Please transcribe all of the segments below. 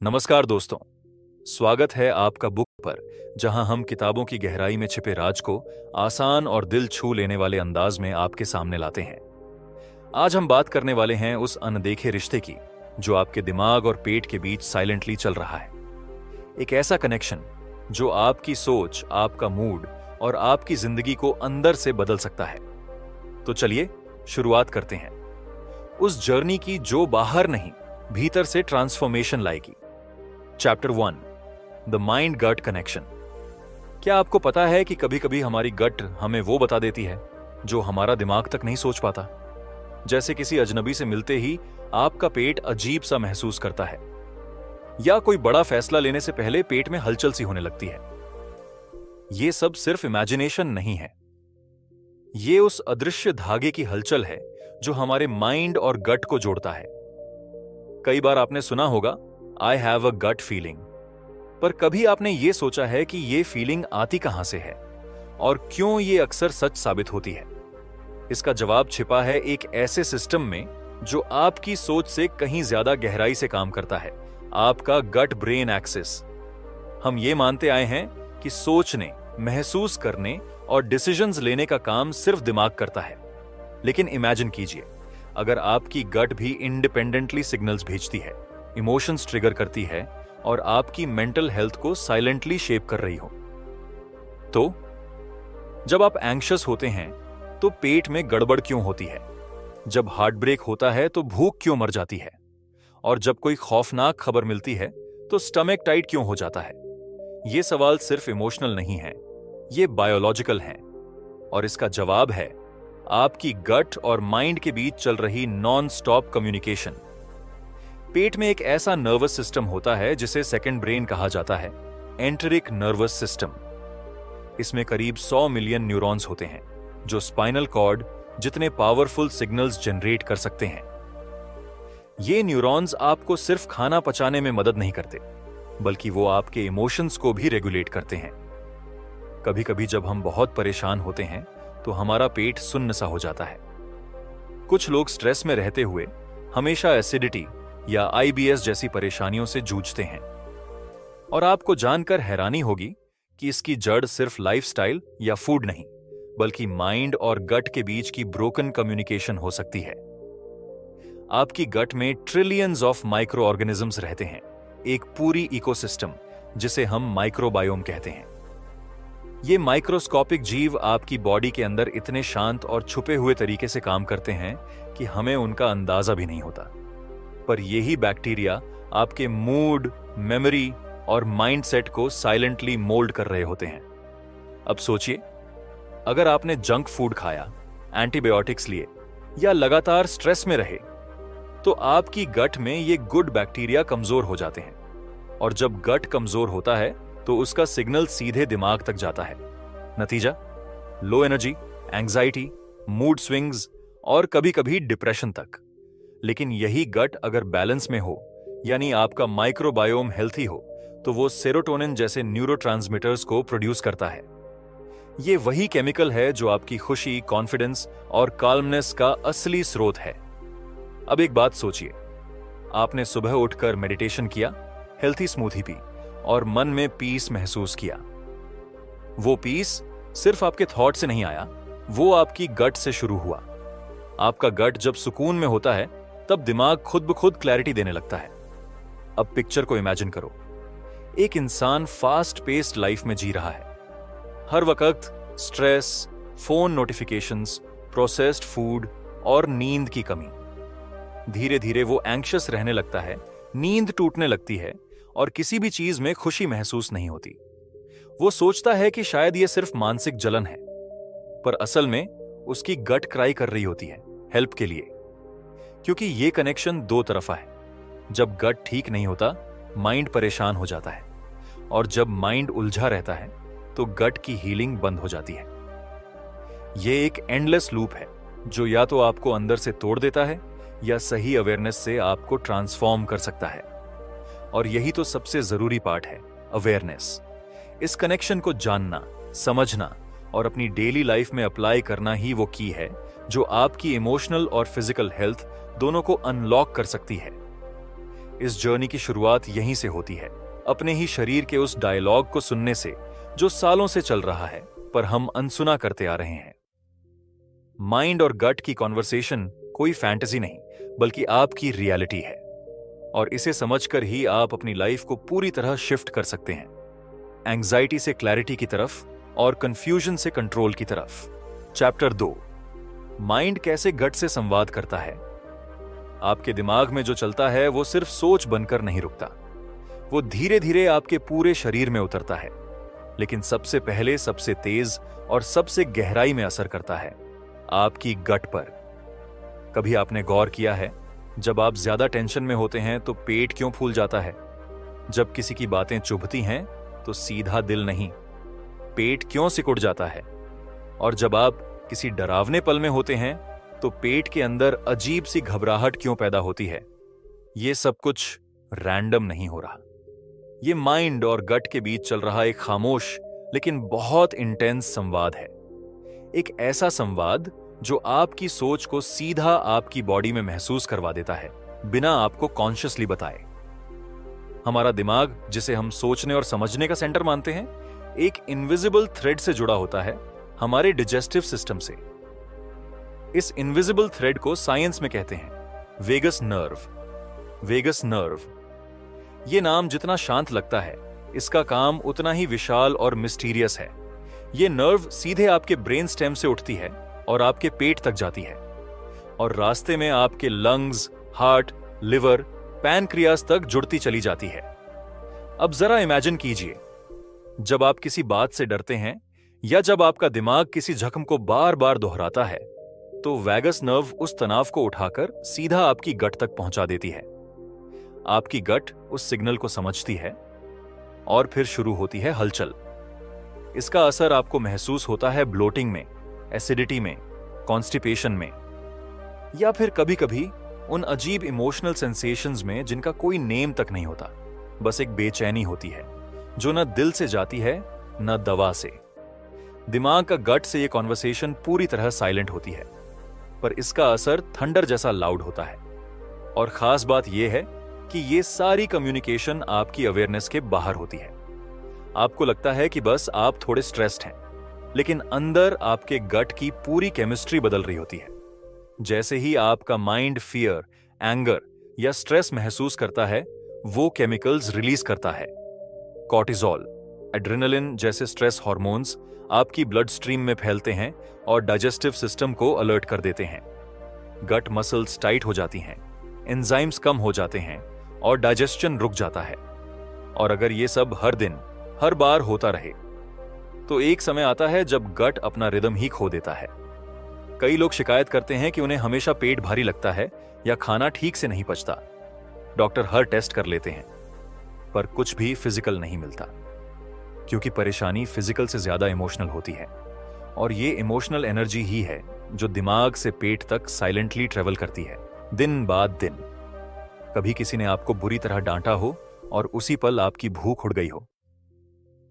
नमस्कार दोस्तों, स्वागत है आपका बुक पर, जहां हम किताबों की गहराई में छिपे राज को आसान और दिल छू लेने वाले अंदाज में आपके सामने लाते हैं। आज हम बात करने वाले हैं उस अनदेखे रिश्ते की जो आपके दिमाग और पेट के बीच साइलेंटली चल रहा है। एक ऐसा कनेक्शन जो आपकी सोच, आपका मूड और आपकी जिंदगी को अंदर से बदल सकता है। तो चलिए शुरुआत करते हैं उस जर्नी की जो बाहर नहीं, भीतर से ट्रांसफॉर्मेशन लाएगी। Chapter 1, the mind gut connection. क्या आपको पता है कि कभी कभी हमारी गट हमें वो बता देती है जो हमारा दिमाग तक नहीं सोच पाता। जैसे किसी अजनबी से मिलते ही आपका पेट अजीब सा महसूस करता है, या कोई बड़ा फैसला लेने से पहले पेट में हलचल सी होने लगती है। ये सब सिर्फ इमेजिनेशन नहीं है, ये उस अदृश्य धागे की हलचल है जो हमारे माइंड और गट को जोड़ता है। कई बार आपने सुना होगा, I have a gut feeling, पर कभी आपने ये सोचा है कि ये फीलिंग आती कहां से है और क्यों ये अक्सर सच साबित होती है? इसका जवाब छिपा है एक ऐसे सिस्टम में जो आपकी सोच से कहीं ज्यादा गहराई से काम करता है, आपका गट ब्रेन एक्सिस। हम ये मानते आए हैं कि सोचने, महसूस करने और डिसीजंस लेने का काम सिर्फ दिमाग करता है, लेकिन इमेजिन कीजिए अगर आपकी गट भी इंडिपेंडेंटली सिग्नल्स भेजती है, इमोशंस ट्रिगर करती है और आपकी मेंटल हेल्थ को साइलेंटली शेप कर रही हो। तो जब आप एंग्शियस होते हैं तो पेट में गड़बड़ क्यों होती है? जब हार्ट ब्रेक होता है तो भूख क्यों मर जाती है? और जब कोई खौफनाक खबर मिलती है तो स्टमक टाइट क्यों हो जाता है? ये सवाल सिर्फ इमोशनल नहीं है, ये बायोलॉजिकल हैं। और इसका जवाब है आपकी गट और माइंड के बीच चल रही नॉन स्टॉप कम्युनिकेशन। पेट में एक ऐसा नर्वस सिस्टम होता है जिसे सेकंड ब्रेन कहा जाता है, एंटेरिक नर्वस सिस्टम। इसमें करीब 100 मिलियन न्यूरॉन्स होते हैं जो स्पाइनल कॉर्ड जितने पावरफुल सिग्नल्स जनरेट कर सकते हैं। ये न्यूरॉन्स आपको सिर्फ खाना पचाने में मदद नहीं करते, बल्कि वो आपके इमोशंस को भी रेगुलेट करते हैं। कभी कभी जब हम बहुत परेशान होते हैं तो हमारा पेट सुन्न सा हो जाता है। कुछ लोग स्ट्रेस में रहते हुए हमेशा एसिडिटी या आईबीएस जैसी परेशानियों से जूझते हैं। और आपको जानकर हैरानी होगी कि इसकी जड़ सिर्फ लाइफस्टाइल या फूड नहीं, बल्कि माइंड और गट के बीच की ब्रोकन कम्युनिकेशन हो सकती है। आपकी गट में ट्रिलियंस ऑफ माइक्रो ऑर्गेनिजम्स रहते हैं, एक पूरी इकोसिस्टम जिसे हम माइक्रोबायोम कहते हैं। ये माइक्रोस्कोपिक जीव आपकी बॉडी के अंदर इतने शांत और छुपे हुए तरीके से काम करते हैं कि हमें उनका अंदाजा भी नहीं होता। पर यही बैक्टीरिया आपके मूड, मेमोरी और माइंडसेट को साइलेंटली मोल्ड कर रहे होते हैं। अब सोचिए, अगर आपने जंक फूड खाया, एंटीबायोटिक्स लिए या लगातार स्ट्रेस में रहे, तो आपकी गट में ये गुड बैक्टीरिया कमजोर हो जाते हैं। और जब गट कमजोर होता है तो उसका सिग्नल सीधे दिमाग तक जाता है। नतीजा, low energy, anxiety, mood swings और कभी कभी डिप्रेशन तक। लेकिन यही गट अगर बैलेंस में हो, यानी आपका माइक्रोबायोम हेल्थी हो, तो वो सेरोटोनिन जैसे न्यूरोट्रांसमीटर्स को प्रोड्यूस करता है। ये वही केमिकल है जो आपकी खुशी, कॉन्फिडेंस और काल्मनेस का असली स्रोत है। अब एक बात सोचिए, आपने सुबह उठकर मेडिटेशन किया, हेल्थी स्मूथी पी और मन में पीस महसूस किया। वो पीस सिर्फ आपके थॉट से नहीं आया, वो आपकी गट से शुरू हुआ। आपका गट जब सुकून में होता है तब दिमाग खुद ब खुद क्लैरिटी देने लगता है। अब पिक्चर को इमेजिन करो, एक इंसान फास्ट पेस्ड लाइफ में जी रहा है। हर वक्त stress, phone notifications, processed food और नींद की कमी। धीरे धीरे वो एंग्शियस रहने लगता है, नींद टूटने लगती है और किसी भी चीज में खुशी महसूस नहीं होती। वो सोचता है कि शायद ये सिर्फ मानसिक जलन है, पर असल में उसकी गट क्राई कर रही होती है हेल्प के लिए। क्योंकि ये कनेक्शन दो तरफा है। जब गट ठीक नहीं होता, माइंड परेशान हो जाता है, और जब माइंड उलझा रहता है तो गट की हीलिंग बंद हो जाती है। ये एक एंडलेस लूप है जो या तो आपको अंदर से तोड़ देता है या सही अवेयरनेस से आपको ट्रांसफॉर्म कर सकता है। और यही तो सबसे जरूरी पार्ट है, अवेयरनेस। इस कनेक्शन को जानना, समझना और अपनी डेली लाइफ में अप्लाई करना ही वो की है जो आपकी इमोशनल और फिजिकल हेल्थ दोनों को अनलॉक कर सकती है। इस जर्नी की शुरुआत यहीं से होती है, अपने ही शरीर के उस डायलॉग को सुनने से जो सालों से चल रहा है पर हम अनसुना करते आ रहे हैं। माइंड और गट की कॉन्वर्सेशन कोई फैंटेसी नहीं, बल्कि आपकी रियलिटी है, और इसे समझकर ही आप अपनी लाइफ को पूरी तरह शिफ्ट कर सकते हैं, एंग्जाइटी से क्लैरिटी की तरफ और कंफ्यूजन से कंट्रोल की तरफ। चैप्टर 2, माइंड कैसे गट से संवाद करता है। आपके दिमाग में जो चलता है वो सिर्फ सोच बनकर नहीं रुकता, वो धीरे धीरे आपके पूरे शरीर में उतरता है, लेकिन सबसे पहले सबसे तेज और सबसे गहराई में असर करता है आपकी गट पर। कभी आपने गौर किया है, जब आप ज्यादा टेंशन में होते हैं तो पेट क्यों फूल जाता है? जब किसी की बातें चुभती हैं तो सीधा दिल नहीं, पेट क्यों सिकुड़ जाता है? और जब आप किसी डरावने पल में होते हैं तो पेट के अंदर अजीब सी घबराहट क्यों पैदा होती है? ये सब कुछ रैंडम नहीं हो रहा, ये माइंड और गट के बीच चल रहा एक खामोश लेकिन बहुत इंटेंस संवाद है। एक ऐसा संवाद जो आपकी सोच को सीधा आपकी बॉडी में महसूस करवा देता है, बिना आपको कॉन्शियसली बताए। हमारा दिमाग, जिसे हम सोचने और समझने का सेंटर मानते हैं, एक इनविजिबल थ्रेड से जुड़ा होता है हमारे डिजेस्टिव सिस्टम से। इस इनविजिबल थ्रेड को साइंस में कहते हैं वेगस नर्व। वेगस नर्व, यह नाम जितना शांत लगता है, इसका काम उतना ही विशाल और मिस्टीरियस है। यह नर्व सीधे आपके ब्रेन स्टेम से उठती है और आपके पेट तक जाती है, और रास्ते में आपके लंग्स, हार्ट, लिवर, पैनक्रियास तक जुड़ती चली जाती है। अब जरा इमेजिन कीजिए, जब आप किसी बात से डरते हैं या जब आपका दिमाग किसी जख्म को बार बार दोहराता है, तो वैगस नर्व उस तनाव को उठाकर सीधा आपकी गट तक पहुंचा देती है। आपकी गट उस सिग्नल को समझती है और फिर शुरू होती है हलचल। इसका असर आपको महसूस होता है ब्लोटिंग में, एसिडिटी में, कॉन्स्टिपेशन में, या फिर कभी कभी उन अजीब इमोशनल सेंसेशंस में जिनका कोई नेम तक नहीं होता। बस एक बेचैनी होती है जो न दिल से जाती है न दवा से। दिमाग का गट से ये कॉन्वर्सेशन पूरी तरह साइलेंट होती है, पर इसका असर थंडर जैसा लाउड होता है। और खास बात यह है कि ये सारी कम्युनिकेशन आपकी अवेयरनेस के बाहर होती है। आपको लगता है कि बस आप थोड़े स्ट्रेस्ड हैं, लेकिन अंदर आपके गट की पूरी केमिस्ट्री बदल रही होती है। जैसे ही आपका माइंड फियर, एंगर या स्ट्रेस महसूस करता है, वो केमिकल्स रिलीज करता है। कॉर्टिसोल, एड्रेनलिन जैसे स्ट्रेस हार्मोन्स आपकी ब्लड स्ट्रीम में फैलते हैं और डाइजेस्टिव सिस्टम को अलर्ट कर देते हैं। गट मसल्स टाइट हो जाती हैं, एंजाइम्स कम हो जाते हैं और डाइजेशन रुक जाता है। और अगर ये सब हर दिन, हर बार होता रहे, तो एक समय आता है जब गट अपना रिदम ही खो देता है। कई लोग शिकायत करते हैं कि उन्हें हमेशा पेट भारी लगता है या खाना ठीक से नहीं पचता। डॉक्टर हर टेस्ट कर लेते हैं, पर कुछ भी फिजिकल नहीं मिलता, क्योंकि परेशानी फिजिकल से ज्यादा इमोशनल होती है। और ये इमोशनल एनर्जी ही है जो दिमाग से पेट तक साइलेंटली ट्रेवल करती है, दिन बाद दिन। कभी किसी ने आपको बुरी तरह डांटा हो और उसी पल आपकी भूख उड़ गई हो,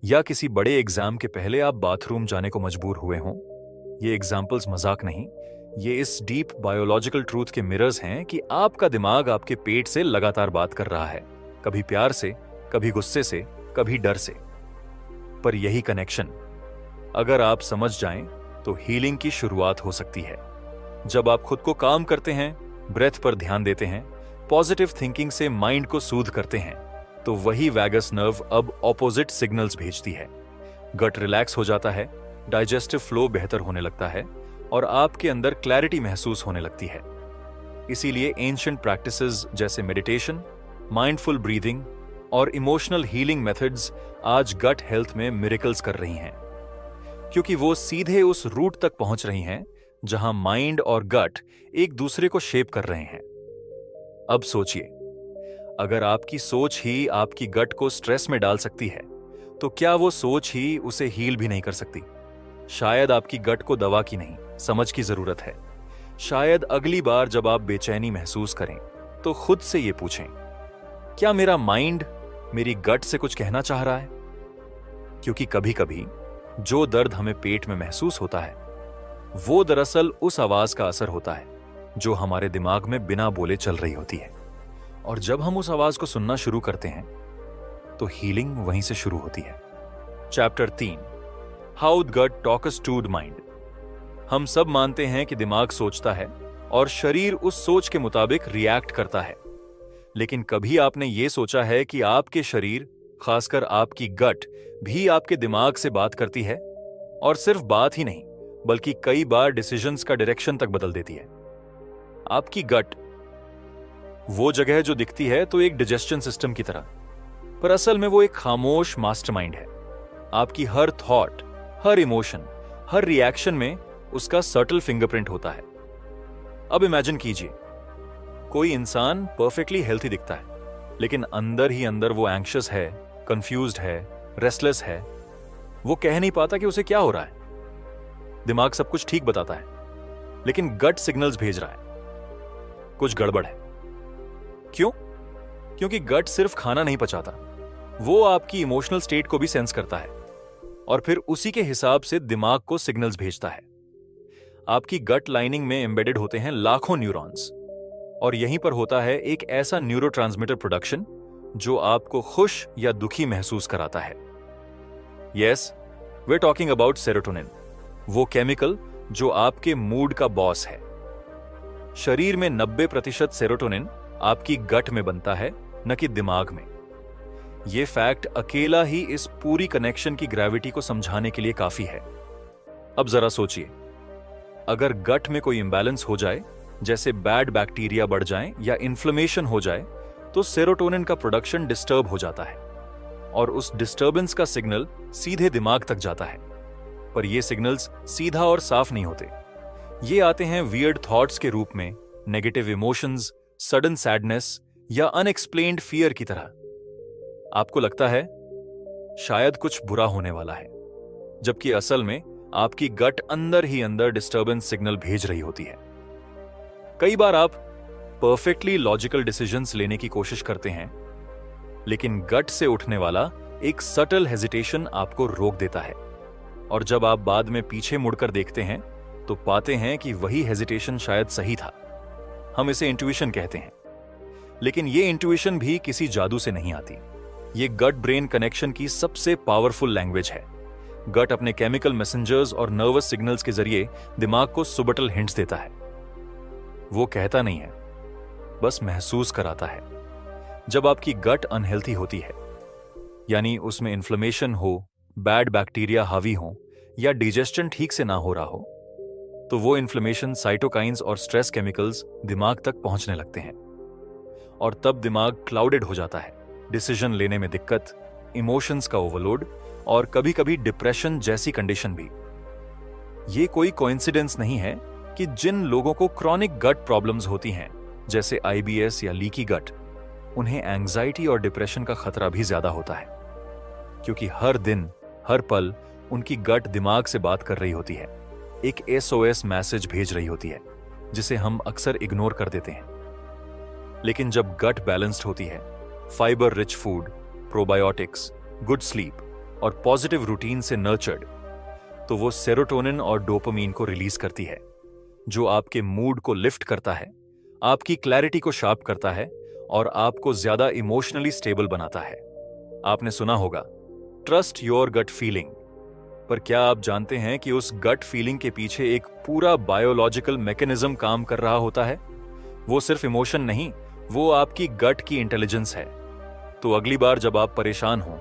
या किसी बड़े एग्जाम के पहले आप बाथरूम जाने को मजबूर हुए हों। ये एग्जाम्पल्स मजाक नहीं, ये इस डीप बायोलॉजिकल ट्रूथ के मिरर्स हैं कि आपका दिमाग आपके पेट से लगातार बात कर रहा है, कभी प्यार से, कभी गुस्से से, कभी डर से। पर यही कनेक्शन अगर आप समझ जाएं तो हीलिंग की शुरुआत हो सकती है। जब आप खुद को काम करते हैं, ब्रेथ पर ध्यान देते हैं, पॉजिटिव थिंकिंग से माइंड को सूद करते हैं, तो वही वैगस नर्व अब ऑपोजिट सिग्नल्स भेजती है। गट रिलैक्स हो जाता है, डाइजेस्टिव फ्लो बेहतर होने लगता है और आपके अंदर क्लैरिटी महसूस होने लगती है। इसीलिए एंशिएंट प्रैक्टिसेस जैसे मेडिटेशन, माइंडफुल ब्रीदिंग और इमोशनल हीलिंग मेथड्स आज गट हेल्थ में मिरेकल्स कर रही हैं, क्योंकि वो सीधे उस रूट तक पहुंच रही हैं जहां माइंड और गट एक दूसरे को शेप कर रहे हैं। अब सोचिए, अगर आपकी सोच ही आपकी गट को स्ट्रेस में डाल सकती है, तो क्या वो सोच ही उसे हील भी नहीं कर सकती? शायद आपकी गट को दवा की नहीं, समझ की जरूरत है। शायद अगली बार जब आप बेचैनी महसूस करें तो खुद से ये पूछें, क्या मेरा माइंड मेरी गट से कुछ कहना चाह रहा है? क्योंकि कभी कभी जो दर्द हमें पेट में महसूस होता है, वो दरअसल उस आवाज का असर होता है जो हमारे दिमाग में बिना बोले चल रही होती है। और जब हम उस आवाज को सुनना शुरू करते हैं तो हीलिंग वहीं से शुरू होती है। Chapter 3, how the gut talks to the mind. हम सब मानते हैं कि दिमाग सोचता है और शरीर उस सोच के मुताबिक रिएक्ट करता है, लेकिन कभी आपने यह सोचा है कि आपके शरीर, खासकर आपकी गट, भी आपके दिमाग से बात करती है? और सिर्फ बात ही नहीं, बल्कि कई बार डिसीजंस का डायरेक्शन तक बदल देती है। आपकी गट वो जगह जो दिखती है तो एक डाइजेशन सिस्टम की तरह, पर असल में वो एक खामोश मास्टरमाइंड है। आपकी हर थॉट, हर इमोशन, हर रिएक्शन में उसका सटल फिंगरप्रिंट होता है। अब इमेजिन कीजिए, कोई इंसान परफेक्टली हेल्थी दिखता है, लेकिन अंदर ही अंदर वो एंग्शियस है, कंफ्यूज्ड है, रेस्टलेस है। वो कह नहीं पाता कि उसे क्या हो रहा है। दिमाग सब कुछ ठीक बताता है, लेकिन गट सिग्नल्स भेज रहा है कुछ गड़बड़ है। क्यों? क्योंकि गट सिर्फ खाना नहीं पचाता, वो आपकी इमोशनल स्टेट को भी सेंस करता है और फिर उसी के हिसाब से दिमाग को सिग्नल्स भेजता है। आपकी गट लाइनिंग में एम्बेडेड होते हैं लाखों न्यूरॉन्स, और यहीं पर होता है एक ऐसा न्यूरोट्रांसमीटर प्रोडक्शन जो आपको खुश या दुखी महसूस कराता है। Yes, we are talking about serotonin, वो केमिकल जो आपके मूड का बॉस है। शरीर में 90% सेरोटोनिन आपकी गट में बनता है, न कि दिमाग में। यह फैक्ट अकेला ही इस पूरी कनेक्शन की ग्रेविटी को समझाने के लिए काफी है। अब जरा सोचिए, अगर गट में कोई इंबैलेंस हो जाए, जैसे बैड बैक्टीरिया बढ़ जाएं या इन्फ्लेमेशन हो जाए, तो सेरोटोनिन का प्रोडक्शन डिस्टर्ब हो जाता है और उस डिस्टर्बेंस का सिग्नल सीधे दिमाग तक जाता है। पर ये सिग्नल्स सीधा और साफ नहीं होते। ये आते हैं वियर्ड थॉट्स के रूप में, नेगेटिव इमोशंस, सडन सैडनेस या अनएक्सप्लेन्ड फियर की तरह। आपको लगता है शायद कुछ बुरा होने वाला है, जबकि असल में आपकी गट अंदर ही अंदर डिस्टर्बेंस सिग्नल भेज रही होती है। कई बार आप परफेक्टली लॉजिकल डिसीजंस लेने की कोशिश करते हैं, लेकिन गट से उठने वाला एक सटल हेजिटेशन आपको रोक देता है, और जब आप बाद में पीछे मुड़कर देखते हैं तो पाते हैं कि वही हेजिटेशन शायद सही था। हम इसे इंट्यूशन कहते हैं, लेकिन यह इंट्यूशन भी किसी जादू से नहीं आती। ये गट ब्रेन कनेक्शन की सबसे पावरफुल लैंग्वेज है। गट अपने केमिकल मैसेंजर्स और नर्वस सिग्नल्स के जरिए दिमाग को सुबटल हिंट्स देता है। वो कहता नहीं है, बस महसूस कराता है। जब आपकी गट अनहेल्थी होती है, यानी उसमें इन्फ्लेमेशन हो, बैड बैक्टीरिया हावी हो या डाइजेशन ठीक से ना हो रहा हो, तो वो इन्फ्लेमेशन साइटोकाइंस और स्ट्रेस केमिकल्स दिमाग तक पहुंचने लगते हैं, और तब दिमाग क्लाउडेड हो जाता है। डिसीजन लेने में दिक्कत, इमोशंस का ओवरलोड और कभी-कभी डिप्रेशन जैसी कंडीशन भी। ये कोई कोइंसिडेंस नहीं है कि जिन लोगों को क्रॉनिक गट प्रॉब्लम्स होती हैं, जैसे आईबीएस या लीकी गट, उन्हें एंजाइटी और डिप्रेशन का खतरा भी ज्यादा होता है, क्योंकि हर दिन, हर पल उनकी गट दिमाग से बात कर रही होती है, एक एसओएस मैसेज भेज रही होती है, जिसे हम अक्सर इग्नोर कर देते हैं। लेकिन जब गट बैलेंस्ड होती है, fibre rich food, probiotics, good sleep और पॉजिटिव रूटीन से नर्चर्ड, तो वो सेरोटोनिन और डोपामीन को रिलीज करती है, जो आपके मूड को लिफ्ट करता है, आपकी क्लैरिटी को शार्प करता है और आपको ज्यादा इमोशनली स्टेबल बनाता है। आपने सुना होगा, ट्रस्ट योर गट फीलिंग, पर क्या आप जानते हैं कि उस गट फीलिंग के पीछे एक पूरा बायोलॉजिकल मैकेनिज्म काम कर रहा होता है? वो सिर्फ इमोशन नहीं, वो आपकी गट की इंटेलिजेंस है। तो अगली बार जब आप परेशान हो,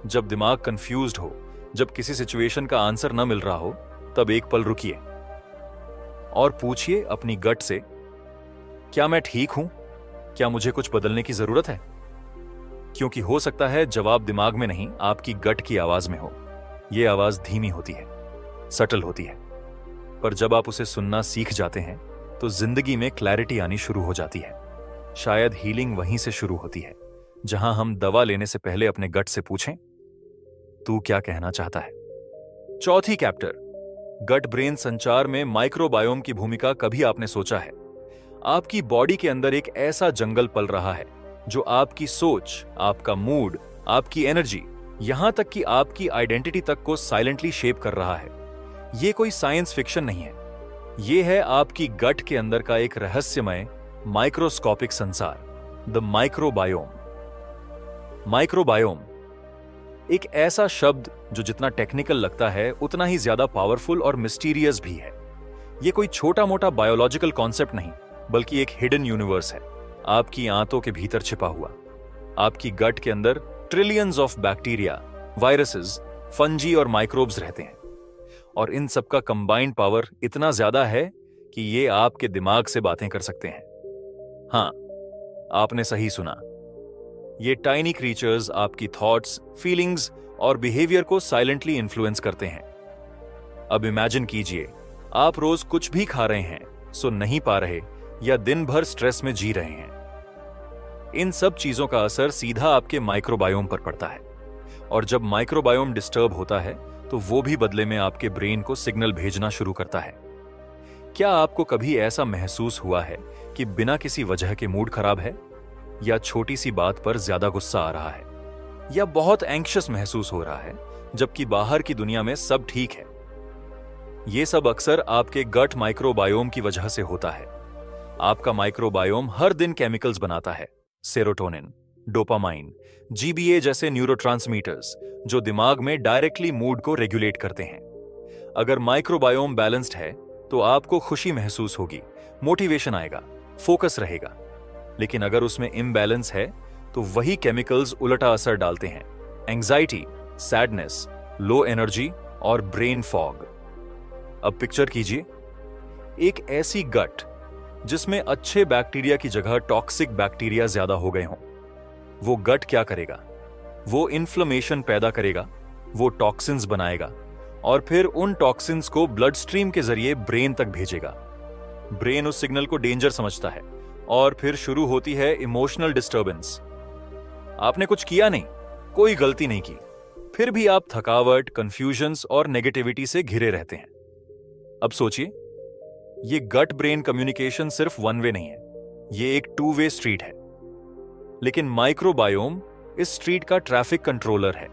जब दिमाग कंफ्यूज्ड हो, जब किसी सिचुएशन का आंसर न मिल रहा हो, तब एक पल रुकिए और पूछिए अपनी गट से, क्या मैं ठीक हूं? क्या मुझे कुछ बदलने की जरूरत है? क्योंकि हो सकता है जवाब दिमाग में नहीं, आपकी गट की आवाज में हो। यह आवाज धीमी होती है, सटल होती है, पर जब आप उसे सुनना सीख जाते हैं तो जिंदगी में क्लैरिटी आनी शुरू हो जाती है। शायद हीलिंग वहीं से शुरू होती है, जहां हम दवा लेने से पहले अपने गट से पूछें, तू क्या कहना चाहता है? चौथी कैप्टर, गट ब्रेन संचार में माइक्रोबायोम की भूमिका कभी आपने सोचा है? आपकी बॉडी के अंदर एक ऐसा जंगल पल रहा है जो आपकी सोच, आपका मूड, आपकी एनर्जी, यहां तक कि आपकी आइडेंटिटी तक को साइलेंटली शेप कर रहा है। यह कोई साइंस फिक्शन नहीं है, यह है आपकी गट के अंदर का एक रहस्यमय माइक्रोस्कोपिक संसार। The microbiome. माइक्रोबायोम एक ऐसा शब्द जो जितना टेक्निकल लगता है उतना ही ज्यादा पावरफुल और मिस्टीरियस भी है। ये कोई छोटा मोटा बायोलॉजिकल कॉन्सेप्ट नहीं, बल्कि एक हिडन यूनिवर्स है, आपकी आंतों के भीतर छिपा हुआ। आपकी गट के अंदर trillions of bacteria, viruses, fungi और माइक्रोब्स रहते हैं, और इन सबका कंबाइंड पावर इतना ज्यादा है कि ये आपके दिमाग से बातें कर सकते हैं। हाँ, आपने सही सुना। ये टाइनी क्रीचर्स आपकी थॉट्स, फीलिंग्स और बिहेवियर को साइलेंटली इन्फ्लुएंस करते हैं। अब इमेजिन कीजिए, आप रोज कुछ भी खा रहे हैं, सो नहीं पा रहे, या दिन भर स्ट्रेस में जी रहे हैं। इन सब चीजों का असर सीधा आपके माइक्रोबायोम पर पड़ता है, और जब माइक्रोबायोम डिस्टर्ब होता है तो वो भी बदले में आपके ब्रेन को सिग्नल भेजना शुरू करता है। क्या आपको कभी ऐसा महसूस हुआ है कि बिना किसी वजह के मूड खराब है, या छोटी सी बात पर ज्यादा गुस्सा आ रहा है, या बहुत एंग्शियस महसूस हो रहा है जबकि बाहर की दुनिया में सब ठीक है? ये सब अक्सर आपके गट माइक्रोबायोम की वजह से होता है। आपका माइक्रोबायोम हर दिन केमिकल्स बनाता है, सेरोटोनिन, डोपामाइन, जीबीए जैसे न्यूरोट्रांसमीटर्स, जो दिमाग में डायरेक्टली मूड को रेगुलेट करते हैं। अगर माइक्रोबायोम बैलेंस्ड है तो आपको खुशी महसूस होगी, मोटिवेशन आएगा, फोकस रहेगा। लेकिन अगर उसमें इम्बैलेंस है तो वही केमिकल्स उल्टा असर डालते हैं, एंजाइटी, सैडनेस, लो एनर्जी और ब्रेन फॉग। अब पिक्चर कीजिए, एक ऐसी गट जिसमें अच्छे बैक्टीरिया की जगह टॉक्सिक बैक्टीरिया ज्यादा हो गए हों। वो गट क्या करेगा? वो इन्फ्लेमेशन पैदा करेगा, वो टॉक्सिन्स बनाएगा, और फिर उन टॉक्सिन्स को ब्लड स्ट्रीम के जरिए ब्रेन तक भेजेगा। ब्रेन उस सिग्नल को डेंजर समझता है, और फिर शुरू होती है इमोशनल डिस्टर्बेंस। आपने कुछ किया नहीं, कोई गलती नहीं की, फिर भी आप थकावट, कंफ्यूजन्स और नेगेटिविटी से घिरे रहते हैं। अब सोचिए, ये गट ब्रेन कम्युनिकेशन सिर्फ वन वे नहीं है, ये एक टू वे स्ट्रीट है। लेकिन माइक्रोबायोम इस स्ट्रीट का ट्रैफिक कंट्रोलर है।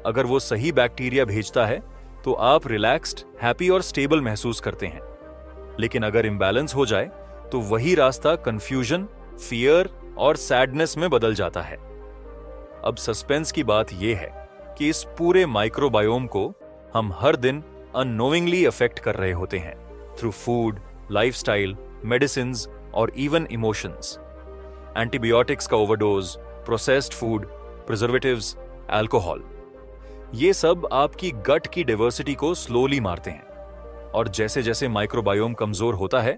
अगर वो सही बैक्टीरिया भेजता है तो आप रिलैक्स्ड, हैप्पी और स्टेबल महसूस करते हैं। लेकिन अगर इम्बैलेंस हो जाए तो वही रास्ता कंफ्यूजन, फियर और सैडनेस में बदल जाता है। अब सस्पेंस की बात यह है कि इस पूरे माइक्रोबायोम को हम हर दिन अननोइंगली अफेक्ट कर रहे होते हैं, थ्रू फूड, लाइफस्टाइल, मेडिसिन्स और इवन इमोशंस। एंटीबायोटिक्स का overdose, processed food, preservatives, alcohol, ये सब आपकी गट की डाइवर्सिटी को स्लोली मारते हैं। और जैसे जैसे माइक्रोबायोम कमजोर होता है,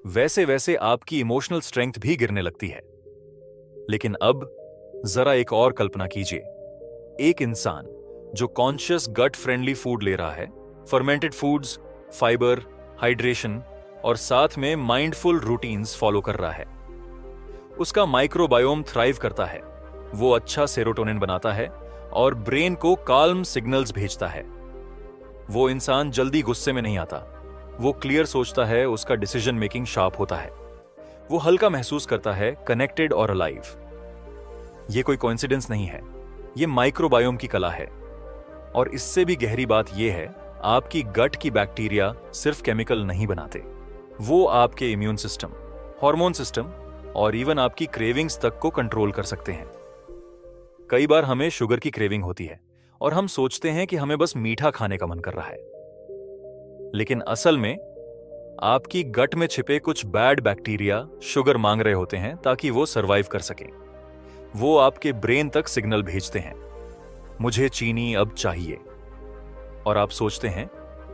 वैसे वैसे आपकी इमोशनल स्ट्रेंथ भी गिरने लगती है। लेकिन अब जरा एक और कल्पना कीजिए, एक इंसान जो कॉन्शियस गट फ्रेंडली फूड ले रहा है, फर्मेंटेड फूड्स, फाइबर, हाइड्रेशन और साथ में माइंडफुल रूटीन्स फॉलो कर रहा है। उसका माइक्रोबायोम थ्राइव करता है, वो अच्छा सेरोटोनिन बनाता है और ब्रेन को काल्म सिग्नल्स भेजता है। वो इंसान जल्दी गुस्से में नहीं आता, वो क्लियर सोचता है, उसका डिसीजन मेकिंग शार्प होता है, वो हल्का महसूस करता है, कनेक्टेड और अलाइव। ये कोई कोइंसिडेंस नहीं है, ये माइक्रोबायोम की कला है। और इससे भी गहरी बात यह है, आपकी गट की बैक्टीरिया सिर्फ केमिकल नहीं बनाते, वो आपके इम्यून सिस्टम, हार्मोन सिस्टम और इवन आपकी क्रेविंग्स तक को कंट्रोल कर सकते हैं। कई बार हमें शुगर की क्रेविंग होती है और हम सोचते हैं कि हमें बस मीठा खाने का मन कर रहा है, लेकिन असल में आपकी गट में छिपे कुछ बैड बैक्टीरिया शुगर मांग रहे होते हैं ताकि वो सरवाइव कर सकें। वो आपके ब्रेन तक सिग्नल भेजते हैं, मुझे चीनी अब चाहिए, और आप सोचते हैं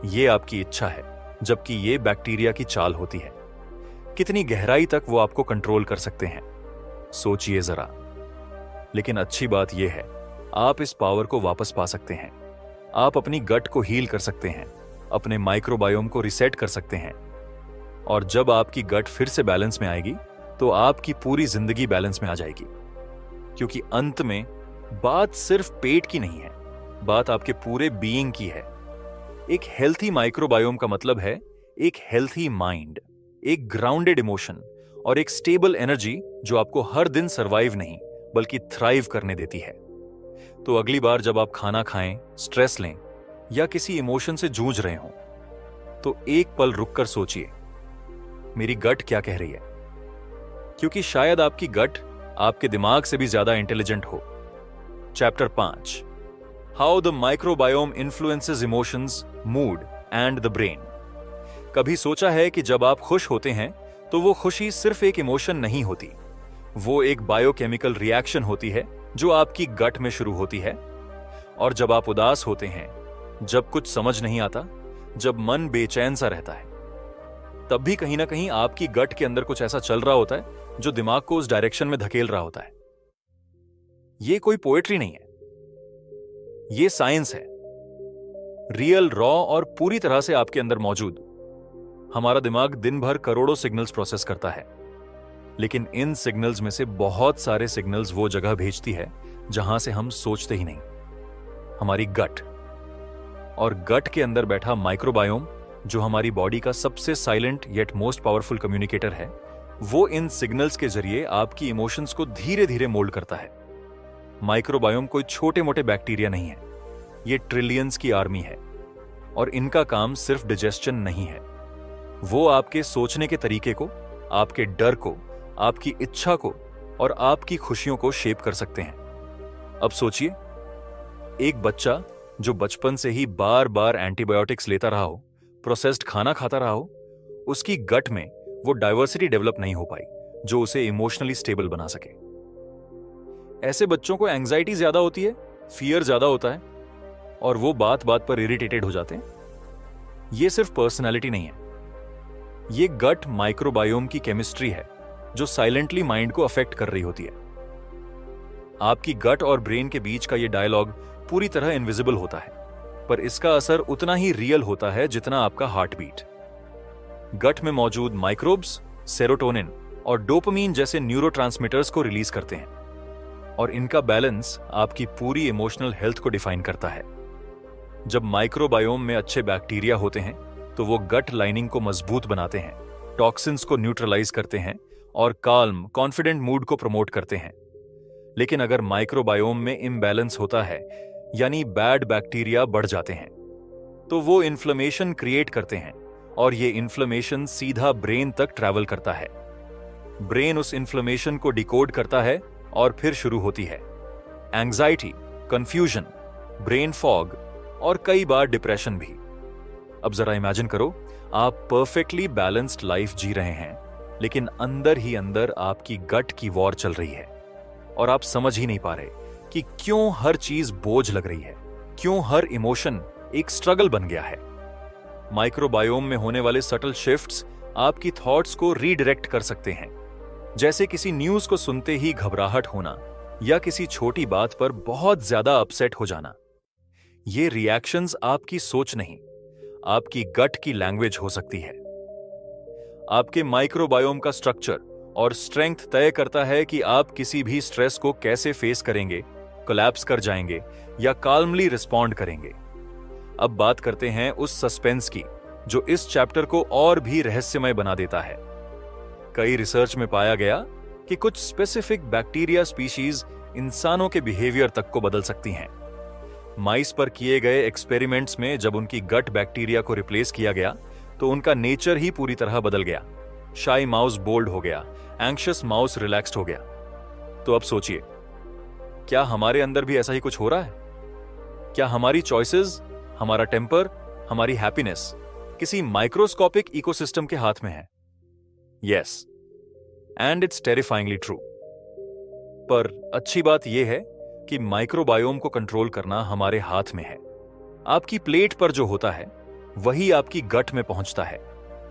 ये आपकी इच्छा है, जबकि ये बैक्टीरिया की चाल होती है। कितनी गहराई तक वो आपको कंट्रोल कर सकते हैं, सोचिए जरा। लेकिन अच्छी बात यह है, आप इस पावर को वापस पा सकते हैं। आप अपनी गट को हील कर सकते हैं, अपने माइक्रोबायोम को रिसेट कर सकते हैं, और जब आपकी गट फिर से बैलेंस में आएगी तो आपकी पूरी जिंदगी बैलेंस में आ जाएगी। क्योंकि अंत में बात सिर्फ पेट की नहीं है, बात आपके पूरे बीइंग की है। एक हेल्थी माइक्रोबायोम का मतलब है एक हेल्थी माइंड, एक ग्राउंडेड इमोशन और एक स्टेबल एनर्जी जो आपको हर दिन सरवाइव नहीं बल्कि थ्राइव करने देती है। तो अगली बार जब आप खाना खाएं, स्ट्रेस लें या किसी इमोशन से जूझ रहे हों, तो एक पल रुककर सोचिए, मेरी गट क्या कह रही है? क्योंकि शायद आपकी गट आपके दिमाग से भी ज्यादा इंटेलिजेंट हो। Chapter 5, how the microbiome influences emotions, mood and the brain. कभी सोचा है कि जब आप खुश होते हैं तो वो खुशी सिर्फ एक इमोशन नहीं होती, वो एक बायोकेमिकल रिएक्शन होती है जो आपकी गट में शुरू होती है। और जब आप उदास होते हैं, जब कुछ समझ नहीं आता, जब मन बेचैन सा रहता है, तब भी कहीं ना कहीं आपकी गट के अंदर कुछ ऐसा चल रहा होता है जो दिमाग को उस डायरेक्शन में धकेल रहा होता है। ये कोई पोएट्री नहीं है, ये साइंस है, रियल, रॉ और पूरी तरह से आपके अंदर मौजूद। हमारा दिमाग दिन भर करोड़ों सिग्नल्स प्रोसेस करता है, लेकिन इन सिग्नल्स में से बहुत सारे सिग्नल्स वो जगह भेजती है जहां से हम सोचते ही नहीं, हमारी गट। और गट के अंदर बैठा माइक्रोबायोम, जो हमारी बॉडी का सबसे silent yet most powerful communicator है, वो इन सिग्नल्स के जरिए आपकी इमोशंस को धीरे धीरे मोल्ड करता है। माइक्रोबायोम कोई छोटे मोटे बैक्टीरिया नहीं है, ये ट्रिलियंस की आर्मी है। और इनका काम सिर्फ डिजेस्शन नहीं है, वो आपके सोचने के तरीके को, आपके डर को, आपकी इच्छा को और आपकी खुशियों को शेप कर सकते हैं। अब सोचिए, एक बच्चा जो बचपन से ही बार बार एंटीबायोटिक्स लेता रहा हो, प्रोसेस्ड खाना खाता रहा हो, उसकी गट में वो डाइवर्सिटी डेवलप नहीं हो पाई जो उसे इमोशनली स्टेबल बना सके। ऐसे बच्चों को एंजाइटी ज्यादा होती है, फियर ज्यादा होता है और वो बात बात पर इरिटेटेड हो जाते हैं। ये सिर्फ पर्सनैलिटी नहीं है, ये गट माइक्रोबायोम की केमिस्ट्री है जो साइलेंटली माइंड को अफेक्ट कर रही होती है। आपकी गट और ब्रेन के बीच का ये डायलॉग पूरी तरह इनविजिबल होता है, पर इसका असर उतना ही रियल होता है जितना आपका हार्ट बीट। गट में मौजूद माइक्रोब्स सेरोटोनिन और डोपामीन जैसे न्यूरोट्रांसमीटर्स को रिलीज करते हैं, और इनका बैलेंस आपकी पूरी इमोशनल हेल्थ को डिफाइन करता है। जब माइक्रोबायोम में अच्छे बैक्टीरिया होते हैं तो वो गट लाइनिंग को मजबूत बनाते हैं, टॉक्सिन्स को न्यूट्रलाइज करते हैं और काल्म, कॉन्फिडेंट मूड को प्रमोट करते हैं। लेकिन अगर माइक्रोबायोम में इम्बैलेंस होता है, यानी बैड बैक्टीरिया बढ़ जाते हैं, तो वो इन्फ्लेमेशन क्रिएट करते हैं और ये इन्फ्लेमेशन सीधा ब्रेन तक ट्रैवल करता है। ब्रेन उस इन्फ्लेमेशन को डिकोड करता है और फिर शुरू होती है एंजाइटी, कंफ्यूजन, ब्रेन फॉग और कई बार डिप्रेशन भी। अब जरा इमेजिन करो, आप परफेक्टली बैलेंस्ड लाइफ जी रहे हैं, लेकिन अंदर ही अंदर आपकी गट की वॉर चल रही है और आप समझ ही नहीं पा रहे कि क्यों हर चीज बोझ लग रही है, क्यों हर इमोशन एक स्ट्रगल बन गया है। माइक्रोबायोम में होने वाले सटल शिफ्ट्स आपकी थॉट्स को रीडायरेक्ट कर सकते हैं, जैसे किसी न्यूज को सुनते ही घबराहट होना या किसी छोटी बात पर बहुत ज्यादा अपसेट हो जाना। ये रिएक्शंस आपकी सोच नहीं, आपकी गट की लैंग्वेज हो सकती है। आपके माइक्रोबायोम का स्ट्रक्चर और स्ट्रेंथ तय करता है कि आप किसी भी स्ट्रेस को कैसे फेस करेंगे, कोलैप्स कर जाएंगे या काल्मली रिस्पॉन्ड करेंगे। अब बात करते हैं उस सस्पेंस की जो इस चैप्टर को और भी रहस्यमय बना देता है। कई रिसर्च में पाया गया कि कुछ स्पेसिफिक बैक्टीरिया स्पीशीज इंसानों के बिहेवियर तक को बदल सकती हैं। माइस पर किए गए एक्सपेरिमेंट्स में जब उनकी गट बैक्टीरिया को रिप्लेस किया गया तो उनका नेचर ही पूरी तरह बदल गया। शाई माउस बोल्ड हो गया, एंग्शियस माउस रिलैक्स्ड हो गया। तो अब सोचिए, क्या हमारे अंदर भी ऐसा ही कुछ हो रहा है? क्या हमारी चॉइसेस, हमारा टेम्पर, हमारी हैप्पीनेस किसी माइक्रोस्कोपिक इकोसिस्टम के हाथ में है? Yes, and it's terrifyingly true. पर अच्छी बात यह है कि माइक्रोबायोम को कंट्रोल करना हमारे हाथ में है। आपकी प्लेट पर जो होता है वही आपकी गट में पहुंचता है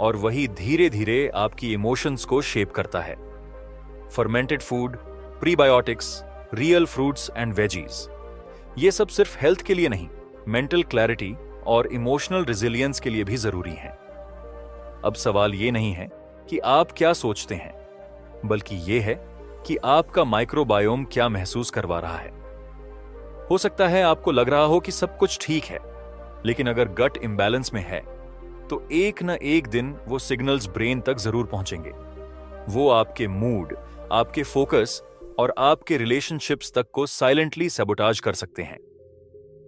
और वही धीरे धीरे आपकी इमोशंस को शेप करता है। Fermented food, prebiotics, real fruits and veggies, ये सब सिर्फ हेल्थ के लिए नहीं, मेंटल क्लैरिटी और इमोशनल रिजिलियंस के लिए भी जरूरी है। अब सवाल ये नहीं है कि आप क्या सोचते हैं, बल्कि ये है कि आपका माइक्रोबायोम क्या महसूस करवा रहा है। हो सकता है आपको लग रहा हो कि सब कुछ ठीक है, लेकिन अगर गट इम्बैलेंस में है तो एक न एक दिन वो सिग्नल्स ब्रेन तक जरूर पहुंचेंगे। वो आपके मूड, आपके फोकस और आपके रिलेशनशिप्स तक को साइलेंटली सैबोटाज कर सकते हैं।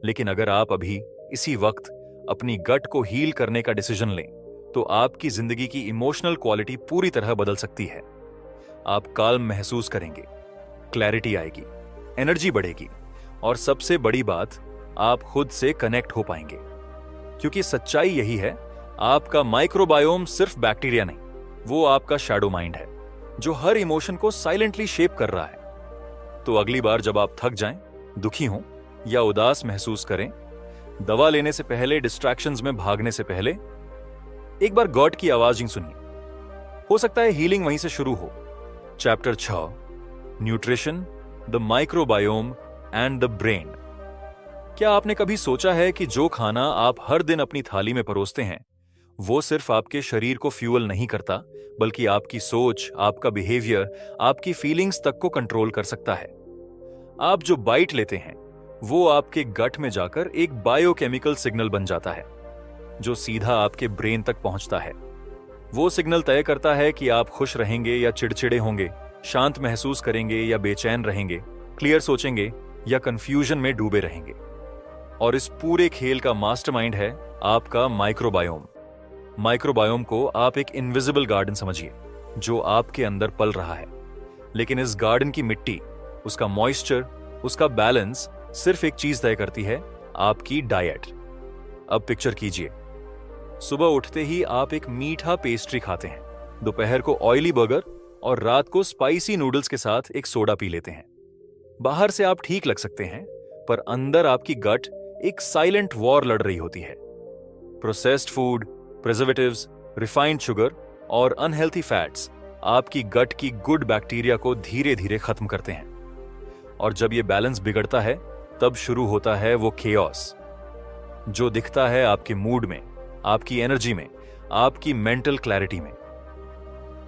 लेकिन अगर आप अभी इसी वक्त अपनी गट को हील करने का डिसीजन लें तो आपकी जिंदगी की इमोशनल क्वालिटी पूरी तरह बदल सकती है। आप काल्म महसूस करेंगे, क्लैरिटी आएगी, एनर्जी बढ़ेगी और सबसे बड़ी बात, आप खुद से कनेक्ट हो पाएंगे। क्योंकि सच्चाई यही है, आपका माइक्रोबायोम सिर्फ बैक्टीरिया नहीं, वो आपका शैडो माइंड है जो हर इमोशन को साइलेंटली शेप कर रहा है। तो अगली बार जब आप थक जाएं, दुखी हों या उदास महसूस करें, दवा लेने से पहले, डिस्ट्रैक्शंस में भागने से पहले एक बार गॉड की आवाज ही सुनिए। हो सकता है हीलिंग वहीं से शुरू हो। Chapter 6, nutrition, the microbiome and the brain. क्या आपने कभी सोचा है कि जो खाना आप हर दिन अपनी थाली में परोसते हैं, वो सिर्फ आपके शरीर को फ्यूल नहीं करता, बल्कि आपकी सोच, आपका बिहेवियर, आपकी फीलिंग्स तक को कंट्रोल कर सकता है। आप जो बाइट लेते हैं, वो आपके गट में जाकर एक बायोकेमिकल सिग्नल बन जाता है, जो सीधा आपके ब्रेन तक पहुंचता है। वो सिग्नल तय करता है कि आप खुश रहेंगे या चिड़चिड़े होंगे, शांत महसूस करेंगे या बेचैन रहेंगे, क्लियर सोचेंगे या कंफ्यूजन में डूबे रहेंगे। और इस पूरे खेल का मास्टरमाइंड है आपका माइक्रोबायोम। माइक्रोबायोम को आप एक इनविजिबल गार्डन समझिए, जो आपके अंदर पल रहा है। लेकिन इस गार्डन की मिट्टी, उसका मॉइस्चर, उसका बैलेंस सिर्फ एक चीज तय करती है, आपकी डाइट। अब पिक्चर कीजिए, सुबह उठते ही आप एक मीठा पेस्ट्री खाते हैं, दोपहर को ऑयली बर्गर और रात को स्पाइसी नूडल्स के साथ एक सोडा पी लेते हैं। बाहर से आप ठीक लग सकते हैं, पर अंदर आपकी गट एक साइलेंट वॉर लड़ रही होती है। Processed food, preservatives, refined sugar और अनहेल्थी फैट्स आपकी गट की गुड बैक्टीरिया को धीरे धीरे खत्म करते हैं। और जब यह बैलेंस बिगड़ता है, तब शुरू होता है वो केओस, जो दिखता है आपके मूड में, आपकी एनर्जी में, आपकी मेंटल क्लैरिटी में।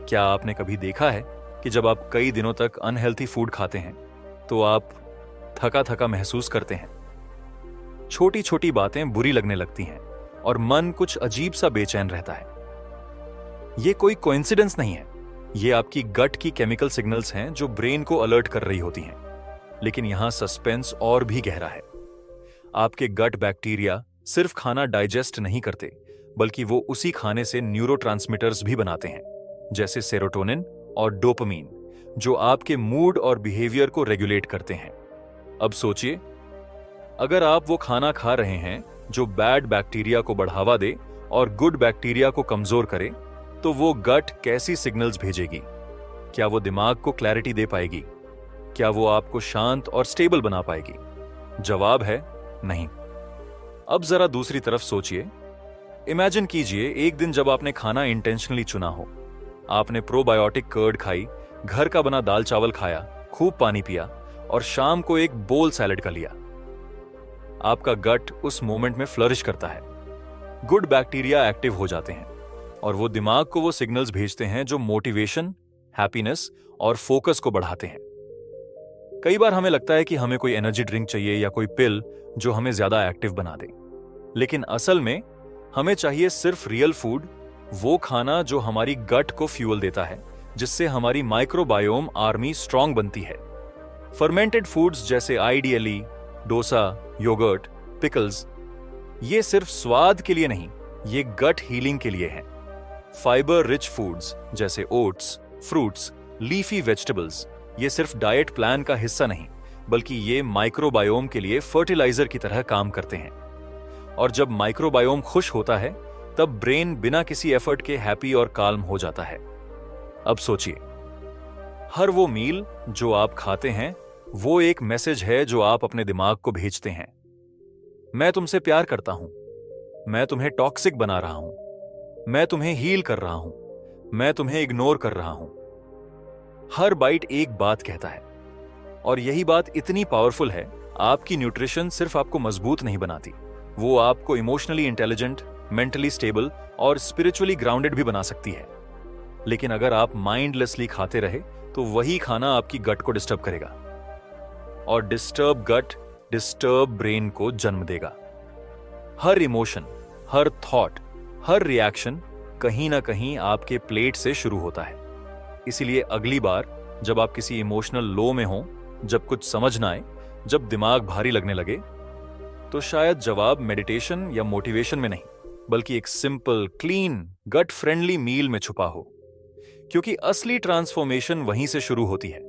क्या आपने कभी देखा है कि जब आप कई दिनों तक अनहेल्थी फूड खाते हैं, तो आप थका थका महसूस करते हैं, छोटी छोटी बातें बुरी लगने लगती हैं और मन कुछ अजीब सा बेचैन रहता है। यह कोई कोइंसिडेंस नहीं है, ये आपकी गट की केमिकल सिग्नल्स हैं जो ब्रेन को अलर्ट कर रही होती हैं। लेकिन यहां सस्पेंस और भी गहरा है। आपके गट बैक्टीरिया सिर्फ खाना डाइजेस्ट नहीं करते, बल्कि वो उसी खाने से न्यूरोट्रांसमीटर्स भी बनाते हैं, जैसे सेरोटोनिन और डोपामीन, जो आपके मूड और बिहेवियर को रेगुलेट करते हैं। अब सोचिए, अगर आप वो खाना खा रहे हैं जो बैड बैक्टीरिया को बढ़ावा दे और गुड बैक्टीरिया को कमजोर करे, तो वो गट कैसी सिग्नल्स भेजेगी? क्या वो दिमाग को क्लैरिटी दे पाएगी? क्या वो आपको शांत और स्टेबल बना पाएगी? जवाब है नहीं। अब जरा दूसरी तरफ सोचिए। इमेजिन कीजिए, एक दिन जब आपने खाना इंटेंशनली चुना हो, आपने प्रोबायोटिक कर्ड खाई, घर का बना दाल चावल खाया, खूब पानी पिया और शाम को एक बोल सैलेड का लिया। आपका गट उस मोमेंट में फ्लरिश करता है, गुड बैक्टीरिया एक्टिव हो जाते हैं और वो दिमाग को वो सिग्नल्स भेजते हैं जो मोटिवेशन, हैप्पीनेस और फोकस को बढ़ाते हैं। कई बार हमें लगता है कि हमें कोई एनर्जी ड्रिंक चाहिए या कोई पिल जो हमें ज्यादा एक्टिव बना दे, लेकिन असल में हमें चाहिए सिर्फ रियल फूड, वो खाना जो हमारी गट को फ्यूल देता है, जिससे हमारी माइक्रोबायोम आर्मी स्ट्रांग बनती है। फर्मेंटेड फूड्स जैसे आइडियली डोसा, योगर्ट, पिकल्स, ये सिर्फ स्वाद के लिए नहीं, ये गट हीलिंग के लिए हैं। फाइबर रिच फूड्स जैसे ओट्स, फ्रूट्स, लीफी वेजिटेबल्स, ये सिर्फ डाइट प्लान का हिस्सा नहीं, बल्कि ये माइक्रोबायोम के लिए फर्टिलाइजर की तरह काम करते हैं। और जब माइक्रोबायोम खुश होता है, तब ब्रेन बिना किसी एफर्ट के हैप्पी और काल्म हो जाता है। अब सोचिए, हर वो मील जो आप खाते हैं, वो एक मैसेज है जो आप अपने दिमाग को भेजते हैं। मैं तुमसे प्यार करता हूं, मैं तुम्हें टॉक्सिक बना रहा हूं, मैं तुम्हें हील कर रहा हूं, मैं तुम्हें इग्नोर कर रहा हूं। हर बाइट एक बात कहता है, और यही बात इतनी पावरफुल है। आपकी न्यूट्रिशन सिर्फ आपको मजबूत नहीं बनाती, वो आपको इमोशनली इंटेलिजेंट, मेंटली स्टेबल और स्पिरिचुअली ग्राउंडेड भी बना सकती है। लेकिन अगर आप माइंडलेसली खाते रहे, तो वही खाना आपकी गट को डिस्टर्ब करेगा, और डिस्टर्ब गट डिस्टर्ब ब्रेन को जन्म देगा। हर इमोशन, हर थॉट, हर रिएक्शन कहीं ना कहीं आपके प्लेट से शुरू होता है। इसीलिए अगली बार जब आप किसी इमोशनल लो में हो, जब कुछ समझ ना आए, जब दिमाग भारी लगने लगे, तो शायद जवाब मेडिटेशन या मोटिवेशन में नहीं, बल्कि एक simple, clean, gut friendly meal में छुपा हो। क्योंकि असली ट्रांसफॉर्मेशन वहीं से शुरू होती है,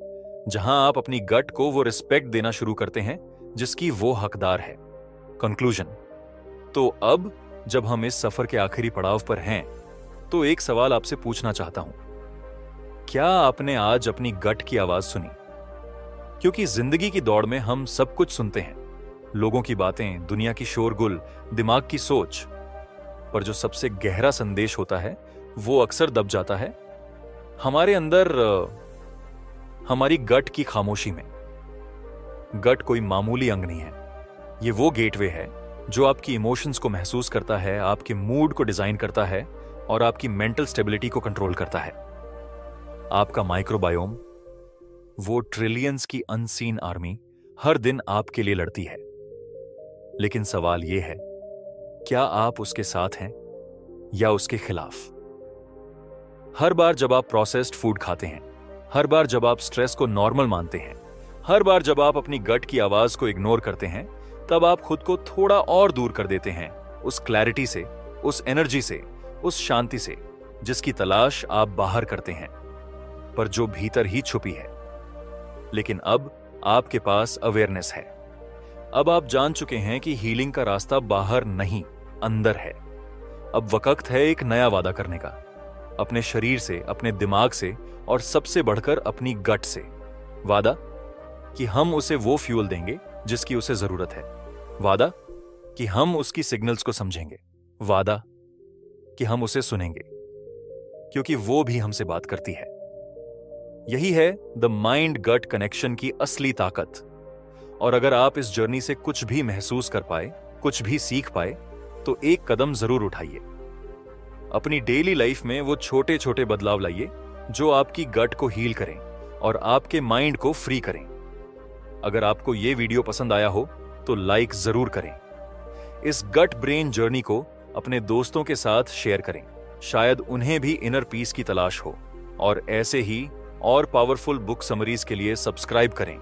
जहां आप अपनी गट को वो रिस्पेक्ट देना शुरू करते हैं जिसकी वो हकदार है। कंक्लूजन। तो अब जब हम इस सफर के आखिरी पड़ाव पर हैं, तो एक सवाल आपसे पूछना चाहता हूं। क्या आपने आज अपनी गट की आवाज सुनी? क्योंकि जिंदगी की दौड़ में हम सब कुछ सुनते हैं, लोगों की बातें, दुनिया की शोरगुल, दिमाग की सोच, पर जो सबसे गहरा संदेश होता है वो अक्सर दब जाता है हमारे अंदर, हमारी गट की खामोशी में। गट कोई मामूली अंग नहीं है, ये वो गेटवे है जो आपकी इमोशंस को महसूस करता है, आपके मूड को डिजाइन करता है और आपकी मेंटल स्टेबिलिटी को कंट्रोल करता है। आपका माइक्रोबायोम, वो ट्रिलियंस की अनसीन आर्मी, हर दिन आपके लिए लड़ती है। लेकिन सवाल यह है, क्या आप उसके साथ हैं या उसके खिलाफ? हर बार जब आप प्रोसेस्ड फूड खाते हैं, हर बार जब आप स्ट्रेस को नॉर्मल मानते हैं, हर बार जब आप अपनी गट की आवाज को इग्नोर करते हैं, तब आप खुद को थोड़ा और दूर कर देते हैं उस क्लैरिटी से, उस एनर्जी से, उस शांति से जिसकी तलाश आप बाहर करते हैं, पर जो भीतर ही छुपी है। लेकिन अब आपके पास अवेयरनेस है। अब आप जान चुके हैं कि हीलिंग का रास्ता बाहर नहीं, अंदर है। अब वक्त है एक नया वादा करने का, अपने शरीर से, अपने दिमाग से और सबसे बढ़कर अपनी गट से। वादा कि हम उसे वो फ्यूल देंगे जिसकी उसे जरूरत है। वादा कि हम उसकी सिग्नल्स को समझेंगे। वादा कि हम उसे सुनेंगे, क्योंकि वो भी हमसे बात करती है। यही है द माइंड गट कनेक्शन की असली ताकत। और अगर आप इस जर्नी से कुछ भी महसूस कर पाए, कुछ भी सीख पाए, तो एक कदम जरूर उठाइए। अपनी डेली लाइफ में वो छोटे छोटे बदलाव लाइए जो आपकी गट को हील करें और आपके माइंड को फ्री करें। अगर आपको ये वीडियो पसंद आया हो तो लाइक जरूर करें। इस गट ब्रेन जर्नी को अपने दोस्तों के साथ शेयर करें, शायद उन्हें भी इनर पीस की तलाश हो। और ऐसे ही और पावरफुल बुक समरीज के लिए सब्सक्राइब करें।